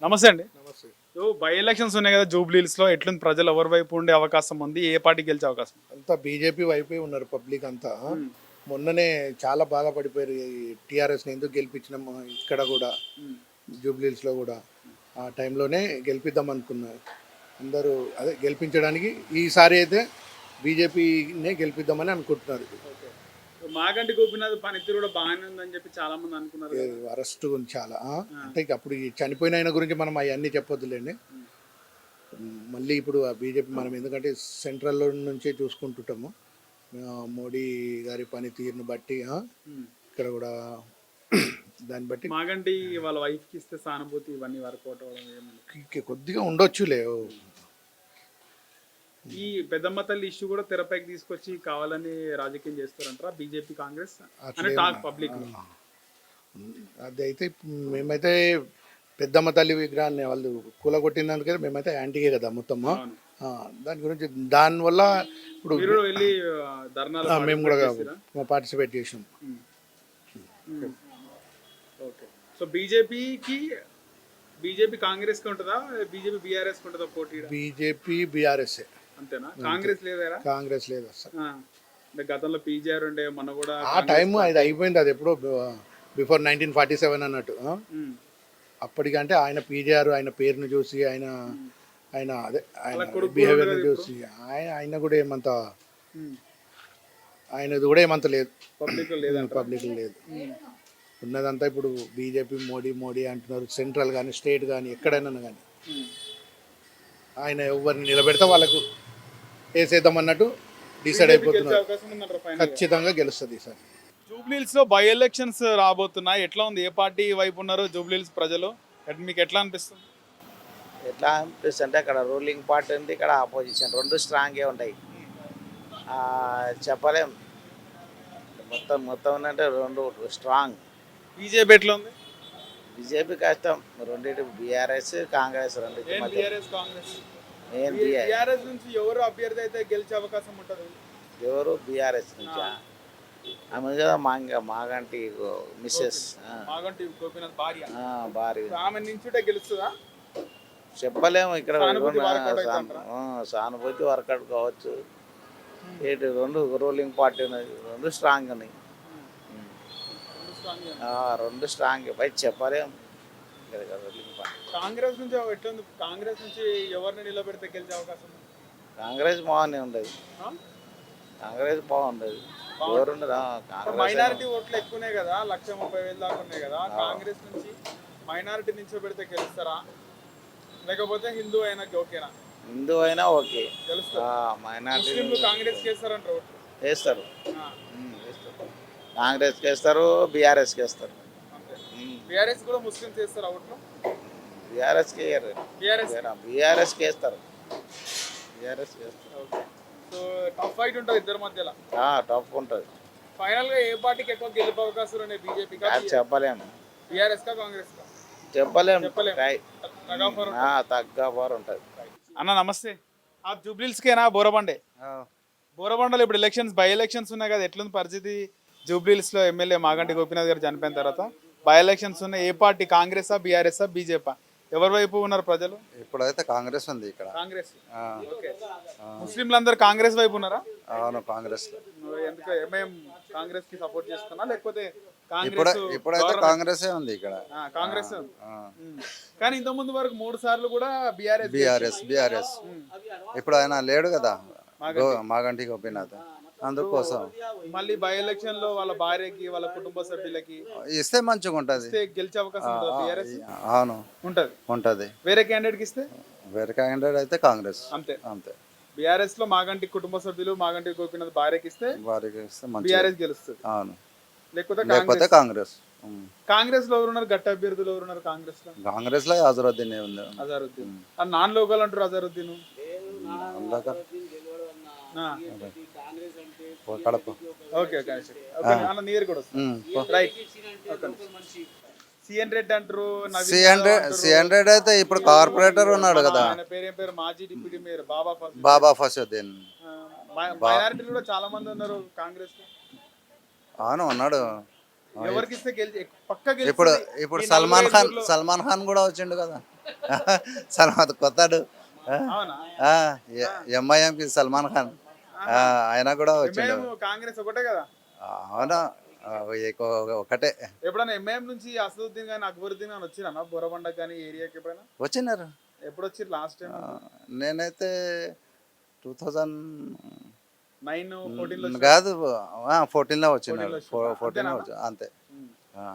నమస్తే అండి. నమస్తే. సో బై ఎలక్షన్స్ ఉన్నాయి కదా జూబ్లీహిల్స్ లో, ఎట్లుంది ప్రజలు ఎవరి వైపు ఉండే అవకాశం ఉంది, ఏ పార్టీ గెలిచే అవకాశం? అంతా బీజేపీ వైపే ఉన్నారు పబ్లిక్ అంతా. మొన్ననే చాలా బాధపడిపోయారు టీఆర్ఎస్ని ఎందుకు గెలిపించినాము ఇక్కడ కూడా జూబ్లీహిల్స్లో కూడా. ఆ టైంలోనే గెలిపిద్దాం అనుకున్నారు అందరూ. అదే గెలిపించడానికి ఈసారి అయితే బీజేపీనే గెలిపిద్దామని అనుకుంటున్నారు. మాగంటి గోపీనాథ్ పనితీరు కూడా బాగానే ఉందని చెప్పి చాలా మంది అనుకున్నారు కదా. అరెస్ట్ గురించి చాలా అంటే ఇక అప్పుడు ఈ చనిపోయిన ఆయన గురించి మనం అవన్నీ చెప్పొద్దులేండి. మళ్ళీ ఇప్పుడు ఆ బీజేపీ మనం ఎందుకంటే సెంట్రల్లో నుంచే చూసుకుంటుంటాము మోడీ గారి పనితీరుని బట్టి ఇక్కడ కూడా దాన్ని బట్టి మాగంటి వాళ్ళ వైఫ్ కి ఇస్తే సానుభూతి ఇవన్నీ వర్కౌట్ అవ్వడం కొద్దిగా ఉండొచ్చులే. ఈ పెద్దమ్మ తల్లి ఇష్యూ కూడా తెరపైకి తీసుకొచ్చి కావాలని రాజకీయం చేస్తారంటారా బీజేపీ కాంగ్రెస్ అనే టాక్ పబ్లిక్? అది అయితే మేమైతే పెద్దమ్మ తల్లి విగ్రహాన్ని వాళ్ళు కూలగొట్టినందుకే మేమైతే యాంటీగే కదా మొత్తము. దాని గురించి దానివల్ల ఇప్పుడు వెళ్ళి మేము కూడా పార్టిసిపేట్ చేసాం. ఓకే. సో బీజేపీ కాంగ్రెస్ కి ఉంటుందా, బీజేపీ బీఆర్ఎస్ కి ఉంటుందా పోటీ? బీజేపీ బీఆర్ఎస్ అంతేనా? కాంగ్రెస్ లేదా? కాంగ్రెస్ లేదు అసలు. గతంలో పీజీఆర్ ఉండే మన కూడా ఆ టైం అది అయిపోయింది. అది ఎప్పుడో బిఫోర్ 1947 అన్నట్టు. అప్పటికంటే ఆయన పీజీఆర్ ఆయన పేరును చూసి ఆయన అదే ఆయన బిహేవియర్ని చూసి ఆయన కూడా ఏమంత ఆయనది కూడా ఏమంత లేదు పబ్లిక్ లేదు. ఉన్నదంతా ఇప్పుడు బీజేపీ మోడీ అంటున్నారు. సెంట్రల్ కానీ స్టేట్ కానీ ఎక్కడైనా కానీ ఆయన ఎవరిని నిలబెడితే వాళ్ళకు వేసేద్దాం అన్నట్టు డిసైడ్ అయిపోతున్నారు. ఖచ్చితంగా గెలుస్తుంది సార్. జూబ్లీహిల్స్ లో బై ఎలక్షన్స్ రాబోతున్నాయి. ఎట్లా ఉంది? ఏ పార్టీ వైపు ఉన్నారు జూబ్లీహిల్స్ ప్రజలు? మీకు ఎట్లా అనిపిస్తుంది? ఎట్లా అనిపిస్తుంది? అక్కడ రూలింగ్ పార్టీ ఉంది, ఇక్కడ ఆపోజిషన్, రెండు స్ట్రాంగే ఉంటాయి. చెప్పలేం. మొత్తం అంటే రెండు స్ట్రాంగ్. బీజేపీ ఎట్లా ఉంది? బీజేపీ కష్టం. రెండింటి బీఆర్ఎస్ కాంగ్రెస్ రెండు. బీఆర్ఎస్ నుంచి ఎవరు అభ్యర్థి అయితే గెలిచే అవకాశం ఉంటుంది? ఎవరు? బీఆర్ఎస్ నుంచి ఆమె కదా మాగంటి మిస్సెస్ మాగంటి గోపీనాథ్ భార్య. ఆమె నుంచి గెలుస్తుందా చెప్పలేము. ఇక్కడ సానుభూతి వర్కౌట్ కావచ్చు. ఏంటి రెండు రూలింగ్ పార్టీ ఉన్నాయి, రెండు స్ట్రాంగ్ ఉన్నాయి. రెండు స్ట్రాంగ్ పై చెప్పలేము. కాంగ్రెస్ నుంచి ఎట్లుంది? కాంగ్రెస్ నుంచి ఎవరిని నిలబెడితే గెలిచే అవకాశం? కాంగ్రెస్ బాగానే ఉండదు. కాంగ్రెస్ బాగుండదు. ఎవరుండదా? మైనారిటీ ఓట్లు ఎక్కువనే కదా, 1,30,000 దాకా ఉన్నాయి కదా. కాంగ్రెస్ నుంచి మైనారిటీ నుంచి పెడితే గెలుస్తారా, లేకపోతే హిందూ అయినా ఓకేనా? హిందూ అయినా ఓకే. మైనారిటీ కాంగ్రెస్ వేస్తారంటారు? వేస్తారు. కాంగ్రెస్ వేస్తారు, బీఆర్ఎస్ వేస్తారు. బీఆర్ఎస్ కూడా ముస్లిమ్స్ వేస్తారు ఓట్లు? బీఆర్ఎస్కి వేస్తారు. బీఆర్ఎస్కి వేస్తారు. సో టఫ్ ఫైట్ ఉంటుంది ఇద్దరి మధ్యలో. టఫ్ ఉంటుంది. ఫైనల్ గా ఏ పార్టీకి ఎక్కువ గెలుపు అవకాశాలు ఉన్నాయి? బీజేపీ చెప్పలేము. బీఆర్ఎస్ కా కాంగ్రెస్ కా చెప్పలేము. తగ్గఫర్ ఉంటుంది. అన్న నమస్తే. జూబ్లీహిల్స్ కేనా బోరబండే? బోరబండలో ఇప్పుడు ఎలక్షన్స్, బై ఎలక్షన్స్ ఉన్నాయి కదా, ఎట్లుంది పరిస్థితి జూబ్లీహిల్స్ లో? ఎమ్మెల్యే మాగంటి గోపీనాథ్ గారు చనిపోయిన తర్వాత బై ఎలక్షన్స్ ఉన్నాయి. ఏ పార్టీ? కాంగ్రెసా, బీఆర్ఎస్ఆ, బీజేపీ? ఎవరి వైపు ఉన్నారు ప్రజలు? ఇప్పుడైతే కాంగ్రెస్ ఉంది ఇక్కడ. కాంగ్రెస్. ముస్లింలందరూ కాంగ్రెస్ వైపు ఉన్నారా? అవును, కాంగ్రెస్. ఎందుకు కాంగ్రెస్ కి సపోర్ట్ చేస్తున్నా, లేకపోతే ఇప్పుడైతే కాంగ్రెస్ ఉంది ఇక్కడ. కాంగ్రెస్. కానీ ఇంత ముందు వరకు 3 సార్లు కూడా బీఆర్ఎస్. ఇప్పుడు ఆయన లేడు కదా మాగంటి గోపీనాథ్, అందుకోసం మళ్ళీ బై ఎలక్షన్ లో వాళ్ళ భార్యకి, వాళ్ళ కుటుంబ సభ్యులకి ఇస్తే మంచిగా ఉంటది, గెలిచే అవకాశం అవును ఉంటది. వేరే క్యాండిడేట్ కి ఇస్తే? వేరే క్యాండిడేట్ అయితే కాంగ్రెస్. అంతే. బీఆర్ఎస్ లో మాగంటి కుటుంబ సభ్యులు, మాగంటి గోపీనాథ్ భార్యకి ఇస్తే బీఆర్ఎస్ గెలుస్తుంది. అవును. లేకపోతే కాంగ్రెస్. కాంగ్రెస్ లో ఎవరున్నారు? గట్టి అభ్యర్థులు ఎవరున్నారు కాంగ్రెస్ లో? కాంగ్రెస్ లో అజరుద్దీన్ ఉంది. అజరుద్దీన్ నాన్ లోకల్ అంటారు. అజరుద్దీన్ కడప. ఓకే అన్న నీరు కూడా వస్తుంది. రైట్. సిఎన్ రెడ్డి అంటారు. సిఎన్ రెడ్డి అయితే ఇప్పుడు కార్పొరేటర్ ఉన్నాడు కదా. పేరు మాజీ డిప్యూటీ మేయర్ బాబా ఫసదుద్దీన్. మైనారిటీలు కూడా చాలా మంది ఉన్నారు కాంగ్రెస్. అవును ఉన్నాడు. ఎవరికి ఇస్తే ఇప్పుడు సల్మాన్ ఖాన్ కూడా వచ్చిండు కదా. సల్మాన్ కొత్తాడు అవునా? ఎంఐఎంకి సల్మాన్ ఖాన్ ఆయన కూడా వచ్చిండు. ఎంఐఎం కాంగ్రెస్ ఒకటే కదా? అవునా ఒకటే. ఎప్పుడైనా ఎంఐఎం నుంచి అసదుద్దీన్ కానీ అక్బరుద్దీన్ కానీ వచ్చినా బోరబండకు కానీ ఏరియాకి ఎప్పుడైనా? వచ్చినారు. ఎప్పుడు వచ్చి లాస్ట్ టైం? నేనైతే 2009 కాదు, కాదు 14లో వచ్చినారు. 14లో వచ్చి అంతే.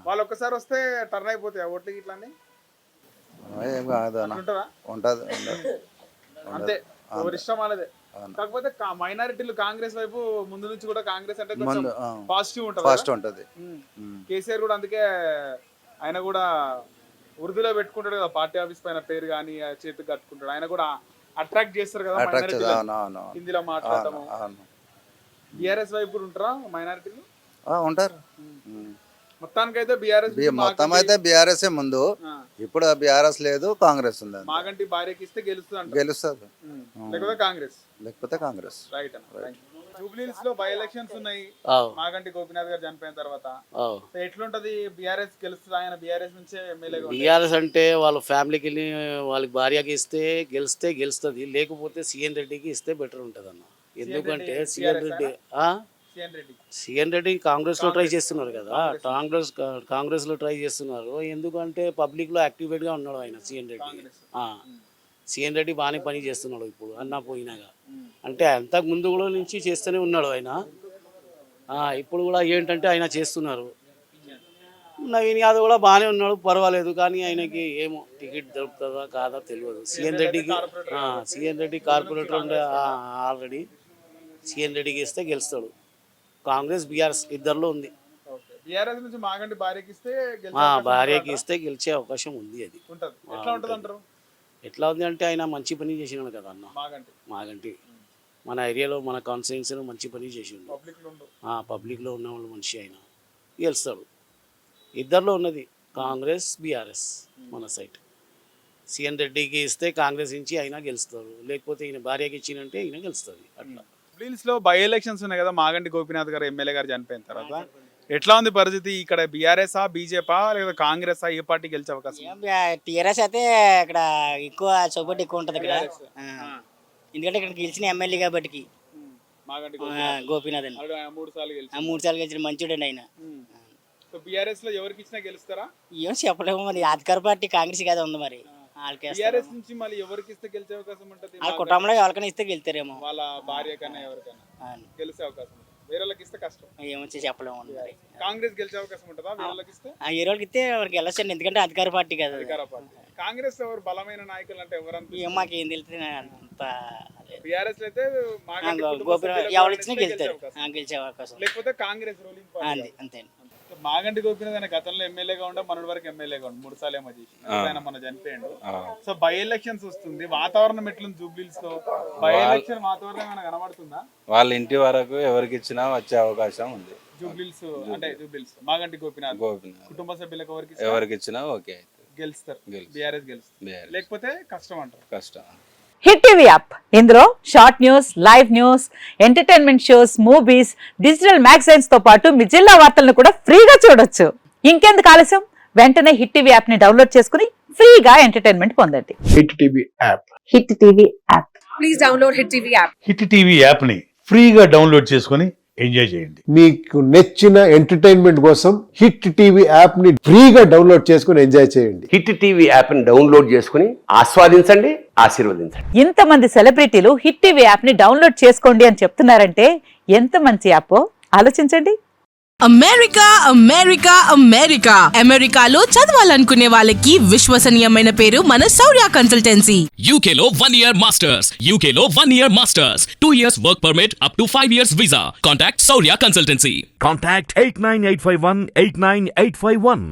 వాళ్ళు ఒక్కసారి వస్తే టర్న్ అయిపోతాయి ఓట్లు ఇట్లా ఏం కాదు అన్న, ఉంటుంది అంతే, ఎవరి ఇష్టం వాళ్ళదే. కాకపోతే మైనారిటీలు కాంగ్రెస్ వైపు ముందు నుంచి కూడా కాంగ్రెస్ అంటే పాజిటివ్ ఉంటుంది, ఫాస్ట్ ఉంటుంది. కేసీఆర్ కూడా అందుకే ఆయన కూడా ఉర్దూలో పెట్టుకుంటాడు కదా పార్టీ ఆఫీస్ పైన పేరు కానీ చేతికి కట్టుకుంటాడు. ఆయన కూడా అట్రాక్ట్ చేస్తారు కదా హిందీలో మాట్లాడటము. బీఆర్ఎస్ వైపు కూడా ఉంటారా మైనారిటీలు? ఉంటారు. మొత్తానికైతే బీఆర్ఎస్ మొత్తం అయితే బీఆర్ఎస్ ముందు, ఇప్పుడు బీఆర్ఎస్ లేదు, కాంగ్రెస్ ఉంది. మాగంటి భార్యకి ఇస్తే గెలుస్తుంది, లేకపోతే కాంగ్రెస్. రైట్ అన్న. జూబ్లీహిల్స్ లో బై ఎలక్షన్స్ ఉన్నాయి, మాగంటి గోపీనాథ్ గారు చనిపోయిన తర్వాత. ఎట్లుంటది? బీఆర్ఎస్ గెలుస్తుంది, ఆయన బీఆర్ఎస్ నుంచే ఎమ్మెల్యే. బీఆర్ఎస్ అంటే వాళ్ళ ఫ్యామిలీకి వాళ్ళకి భార్యకి ఇస్తే గెలుస్తుంది, లేకపోతే సిఎన్ రెడ్డికి ఇస్తే బెటర్ ఉంటుంది అన్న. ఎందుకంటే సిఎన్ రెడ్డి కాంగ్రెస్ లో ట్రై చేస్తున్నారు కదా, కాంగ్రెస్ లో ట్రై చేస్తున్నారు. ఎందుకంటే పబ్లిక్ లో యాక్టివేట్ గా ఉన్నాడు ఆయన సిఎన్ రెడ్డి బాగానే పని చేస్తున్నాడు ఇప్పుడు అన్న పోయినాగా. అంటే అంతకు ముందు కూడా నుంచి చేస్తూనే ఉన్నాడు ఆయన, ఇప్పుడు కూడా ఏంటంటే ఆయన చేస్తున్నారు. నవీన్ యాదవ్ కూడా బాగానే ఉన్నాడు, పర్వాలేదు. కానీ ఆయనకి ఏమో టికెట్ దొరుకుతుందా కాదా తెలియదు. సిఎన్ రెడ్డి కార్పొరేటర్ ఉండే ఆల్రెడీ. సిఎన్ రెడ్డికి ఇస్తే గెలుస్తాడు. కాంగ్రెస్ బీఆర్ఎస్ ఇద్దరిలో ఉంది. భార్యకి ఇస్తే గెలిచే అవకాశం ఉంది. అది ఎట్లా ఉంది అంటే ఆయన మంచి పని చేసినాడు కదా అన్న మాగంటి. మన ఏరియాలో మన కాన్స్టిట్యున్సీలో మంచి పని చేసిండు, పబ్లిక్లో ఉన్న వాళ్ళు మనిషి. ఆయన గెలుస్తాడు. ఇద్దరిలో ఉన్నది కాంగ్రెస్ బీఆర్ఎస్. మన సైడ్ సిఎన్ రెడ్డికి ఇస్తే కాంగ్రెస్ నుంచి అయినా గెలుస్తారు, లేకపోతే ఈయన భార్యకి ఇచ్చినంటే ఈయన గెలుస్తుంది. అట్లా జూబ్లీహిల్స్ లో బై ఎలక్షన్స్ ఉన్నాయి కదా, మాగంటి గోపీనాథ్ గారు ఎమ్మెల్యే గారు చనిపోయిన తర్వాత ఎట్లా ఉంది పరిస్థితి? ఇక్కడ బీఆర్ఎస్ బీజేపీ లేదా కాంగ్రెస్ ఏ పార్టీ గెలిచే అవకాశం? టీఆర్ఎస్ అయితే ఇక్కడ ఎక్కువ సపోర్ట్ ఎక్కువ ఉంటుంది ఇక్కడ, ఎందుకంటే ఇక్కడ గెలిచిన ఎమ్మెల్యే కాబట్టి గోపీనాథ్ అని 3 సార్లు గెలిచిన మంచిడండి ఆయన. బీఆర్ఎస్ లో ఎవరికి ఇచ్చినా గెలుస్తారా? ఏం చెప్పలేము, మరి అధికార పార్టీ కాంగ్రెస్ కదా ఉంది. మరి బీఆర్ఎస్ నుంచి మళ్ళీ ఎవరికి ఇస్తే గెలిచే అవకాశం ఉంటుంది? వాళ్ళ కుటుంబంలో ఎవరికైనా ఇస్తే గెలుతారేమో, వాళ్ళ భార్య కన్నా ఎవరికైనా గెలిచే అవకాశం. వేరే వాళ్ళకి ఇస్తే కష్టం, ఏమొచ్చి చెప్పలేము. కాంగ్రెస్ గెలిచే అవకాశం ఉంటుందా వేరే వాళ్ళకి ఇస్తే? వేరే వాళ్ళకి ఇస్తే ఎవరికి గెలచండి, ఎందుకంటే అధికార పార్టీ కదా. అధికార పార్టీ. కాంగ్రెస్ ఎవరు బలమైన నాయకులు అంటే ఎవరంతా? మాకేం తెలుస్తుంది అంత. బీఆర్ఎస్ అయితే ఎవరు ఇచ్చినా గెలుస్తారు, గెలిచే అవకాశం. లేకపోతే కాంగ్రెస్ రూలింగ్ పార్టీ అంతే. మాగంటి గోపీనాథ్ ఆయన గతంలో ఎమ్మెల్యేగా ఉండే, మనటి వరకు ఎమ్మెల్యేగా ఉండి 3 సార్లు ఏమో చేసి ఆయన మన చనిపోయాడు. సో బై ఎలక్షన్స్ వస్తుంది, వాతావరణం ఎట్లుంది జూబ్లీహిల్స్ లో? బై ఎలక్షన్ వాతావరణం ఏమైనా కనబడుతుందా? వాళ్ళ ఇంటి వరకు ఎవరికి ఇచ్చినా వచ్చే అవకాశం ఉంది. జూబ్లీహిల్స్ అంటే జూబ్లీహిల్స్ మాగంటి గోపీనాథ్ కుటుంబ సభ్యులకు ఎవరికి ఇచ్చినా ఓకే గెలుస్తారు, బీఆర్ఎస్ గెలుస్తుంది, లేకపోతే కష్టం అంటారు. కష్టం. హిట్ టీవీ యాప్, ఇందులో short news, live news, entertainment shows, movies, digital magazines తో పాటు మీ జిల్లా వార్తలను కూడా ఫ్రీగా చూడొచ్చు. ఇంకెందుకు ఆలస్యం, వెంటనే హిట్ టీవీ యాప్ ని డౌన్లోడ్ చేసుకుని ఫ్రీగా ఎంటర్టైన్మెంట్ పొందండి. Hit TV app. Hit TV app. Please download hit TV app. Hit TV app ని ఫ్రీగా డౌన్లోడ్ చేసుకుని ఎంజాయ్ చేయండి. మీకు నచ్చిన ఎంటర్టైన్మెంట్ కోసం హిట్ టీవీ యాప్ ని ఫ్రీగా డౌన్లోడ్ చేసుకుని ఎంజాయ్ చేయండి. హిట్ టీవీ యాప్ ని డౌన్లోడ్ చేసుకుని ఆస్వాదించండి, ఆశీర్వదించండి. ఇంతమంది సెలబ్రిటీలు హిట్ టీవీ యాప్ ని డౌన్లోడ్ చేసుకోండి అని చెప్తున్నారంటే ఎంత మంచి యాప్ ఆలోచించండి. అమెరికా అమెరికా అమెరికా అమెరికాలో చదవాలనుకునే వాళ్ళకి విశ్వసనీయమైన పేరు మన శౌర్య కన్సల్టెన్సీ. UK లో 1 year masters, UK లో 1 year masters, 2 years work permit up to 5 years visa. Contact Saurya Consultancy. Contact 89851 89851.